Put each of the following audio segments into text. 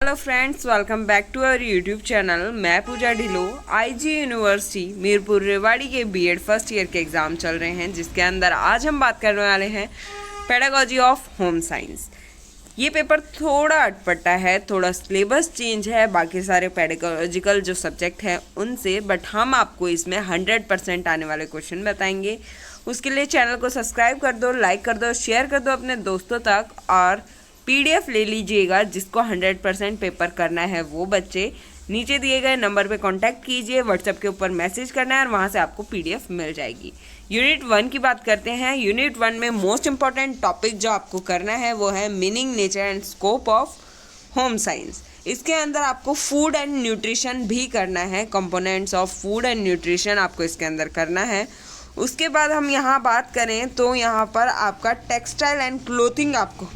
Hello friends, welcome back to our YouTube channel. मैं Puja Dhillon. IG university Mirpur Rewari के BEd first year के exam चल रहे हैं, जिसके अंदर आज हम बात करने वाले हैं पेडागोजी ऑफ होम साइंस। ये पेपर थोड़ा अटपटा है, थोड़ा सिलेबस चेंज है बाकी सारे पेडागोजिकल जो सब्जेक्ट हैं उनसे, बट हम आपको इसमें 100% आने वाले क्वेश्चन बताएंगे। उसके लिए चैनल को सब्सक्राइब कर दो, लाइक कर दो, शेयर कर दो अपने दोस्तों तक, और पीडीएफ ले लीजिएगा। जिसको 100% पेपर करना है वो बच्चे नीचे दिए गए नंबर पे कांटेक्ट कीजिए, व्हाट्सएप के ऊपर मैसेज करना है और वहाँ से आपको पीडीएफ मिल जाएगी। यूनिट 1 की बात करते हैं। यूनिट 1 में मोस्ट इंपॉर्टेंट टॉपिक जो आपको करना है वो है meaning, nature and scope of home science. इसके अंदर आपको फूड एंड न्यूट्रिशन भी करना है, components of food and nutrition आपको इसके अंदर करना है। उसके बाद हम यहाँ बात करें तो यहाँ पर आपका टेक्सटाइल एंड क्लोथिंग आपको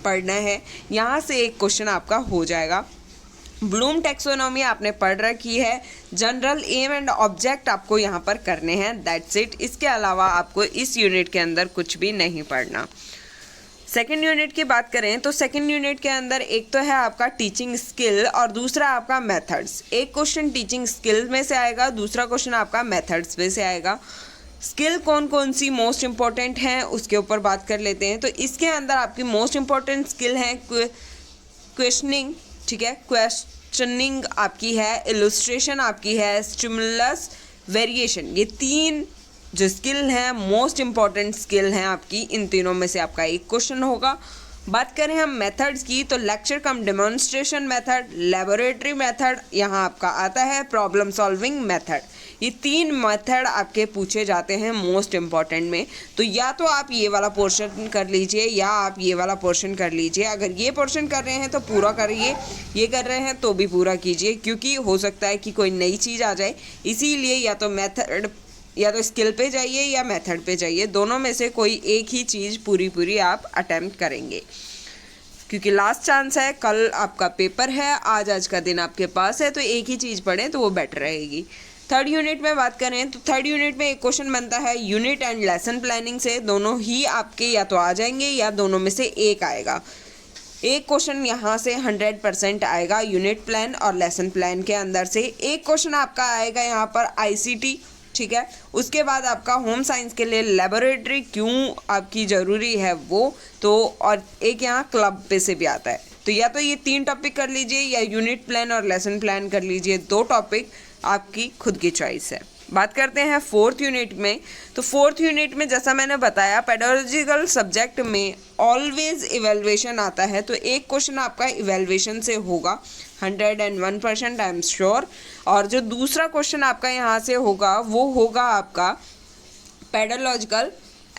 पढ़ना है। यहाँ से एक क्वेश्चन आपका हो जाएगा। ब्लूम टैक्सोनॉमी आपने पढ़ रखी है। जनरल एम एंड ऑब्जेक्ट आपको यहाँ पर करने हैं, दैट्स इट। इसके अलावा आपको इस यूनिट के अंदर कुछ भी नहीं पढ़ना। सेकेंड यूनिट की बात करें तो सेकेंड यूनिट के अंदर एक तो है आपका टीचिंग स्किल और दूसरा आपका मेथड्स। एक क्वेश्चन टीचिंग स्किल में से आएगा, दूसरा क्वेश्चन आपका मेथड्स में से आएगा। स्किल कौन कौन सी मोस्ट इम्पॉर्टेंट हैं उसके ऊपर बात कर लेते हैं। तो इसके अंदर आपकी मोस्ट इम्पॉर्टेंट स्किल है क्वेश्चनिंग, ठीक है, क्वेश्चनिंग आपकी है, इलस्ट्रेशन आपकी है, स्टिमुलस, वेरिएशन। ये तीन जो स्किल हैं मोस्ट इम्पॉर्टेंट स्किल हैं आपकी। इन तीनों में से आपका एक क्वेश्चन होगा। बात करें हम मेथड्स की तो लेक्चर कम डेमोन्स्ट्रेशन मेथड, लेबोरेटरी मेथड, यहाँ आपका आता है प्रॉब्लम सॉल्विंग मेथड। ये तीन मेथड आपके पूछे जाते हैं मोस्ट इम्पॉर्टेंट में। तो या तो आप ये वाला पोर्शन कर लीजिए या आप ये वाला पोर्शन कर लीजिए। अगर ये पोर्शन कर रहे हैं तो पूरा करिए, ये कर रहे हैं तो भी पूरा कीजिए, क्योंकि हो सकता है कि कोई नई चीज़ आ जाए। इसीलिए या तो मेथड या तो स्किल पे जाइए या मेथड पे जाइए, दोनों में से कोई एक ही चीज़ पूरी आप अटेम्प्ट करेंगे, क्योंकि लास्ट चांस है। कल आपका पेपर है, आज का दिन आपके पास है, तो एक ही चीज़ पढ़ें तो वो बेटर रहेगी। थर्ड यूनिट में बात करें तो थर्ड यूनिट में एक क्वेश्चन बनता है यूनिट एंड लेसन प्लानिंग से। दोनों ही आपके या तो आ जाएंगे या दोनों में से एक आएगा। एक क्वेश्चन यहाँ से 100% आएगा यूनिट प्लान और लेसन प्लान के अंदर से। एक क्वेश्चन आपका आएगा यहाँ पर आईसीटी, ठीक है। उसके बाद आपका होम साइंस के लिए लेबोरेटरी क्यों आपकी ज़रूरी है वो तो, और एक यहाँ क्लब पे से भी आता है। तो या तो ये तीन टॉपिक कर लीजिए या यूनिट प्लान और लेसन प्लान कर लीजिए, दो टॉपिक आपकी खुद की चॉइस है। बात करते हैं फोर्थ यूनिट में। तो फोर्थ यूनिट में जैसा मैंने बताया पेडागोजिकल सब्जेक्ट में ऑलवेज इवेल्युएशन आता है, तो एक क्वेश्चन आपका इवेल्युएशन से होगा 101%, आई एम श्योर। और जो दूसरा क्वेश्चन आपका यहाँ से होगा वो होगा आपका पेडागोजिकल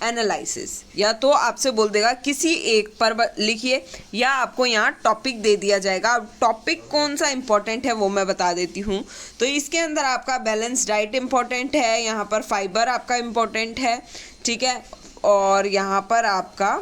एनालिसिस। या तो आपसे बोल देगा किसी एक पर लिखिए, या आपको यहाँ टॉपिक दे दिया जाएगा। अब टॉपिक कौन सा इंपॉर्टेंट है वो मैं बता देती हूँ। तो इसके अंदर आपका बैलेंस डाइट इंपॉर्टेंट है, यहाँ पर फाइबर आपका इंपॉर्टेंट है, ठीक है, और यहाँ पर आपका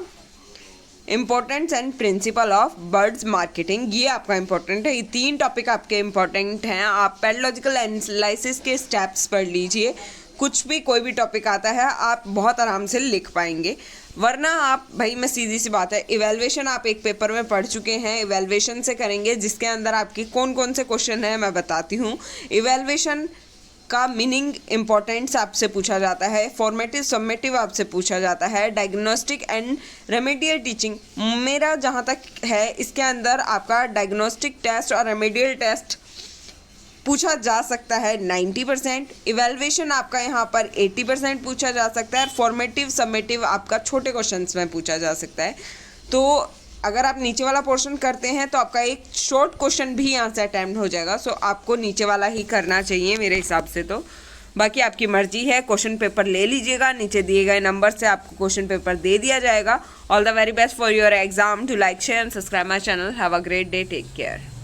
importance and principle of birds marketing ये आपका इंपॉर्टेंट है। ये तीन टॉपिक आपके इंपॉर्टेंट हैं। आप पेडागोजिकल एनालिसिस के स्टेप्स पढ़ लीजिए। कुछ भी कोई भी टॉपिक आता है आप बहुत आराम से लिख पाएंगे। वरना आप भाई मैं सीधी सी बात है, इवैल्यूएशन आप एक पेपर में पढ़ चुके हैं, इवैल्यूएशन से करेंगे जिसके अंदर आपकी कौन कौन से क्वेश्चन है मैं बताती हूँ। इवैल्यूएशन का मीनिंग इम्पोर्टेंस आपसे पूछा जाता है, फॉर्मेटिव समेटिव आपसे पूछा जाता है, डायग्नोस्टिक एंड रेमेडियल टीचिंग मेरा जहाँ तक है इसके अंदर आपका डायग्नोस्टिक टेस्ट और रेमेडियल टेस्ट पूछा जा सकता है 90%। इवैल्यूएशन आपका यहाँ पर 80% पूछा जा सकता है। फॉर्मेटिव समेटिव आपका छोटे क्वेश्चंस में पूछा जा सकता है। तो अगर आप नीचे वाला पोर्शन करते हैं तो आपका एक शॉर्ट क्वेश्चन भी यहाँ से अटैम्प्ट हो जाएगा। सो आपको नीचे वाला ही करना चाहिए मेरे हिसाब से। तो बाकी आपकी मर्जी है, क्वेश्चन पेपर ले लीजिएगा, नीचे दिए गए नंबर से आपको क्वेश्चन पेपर दे दिया जाएगा। All the very best for your exam. To like, share and subscribe my channel. Have a great day, take care.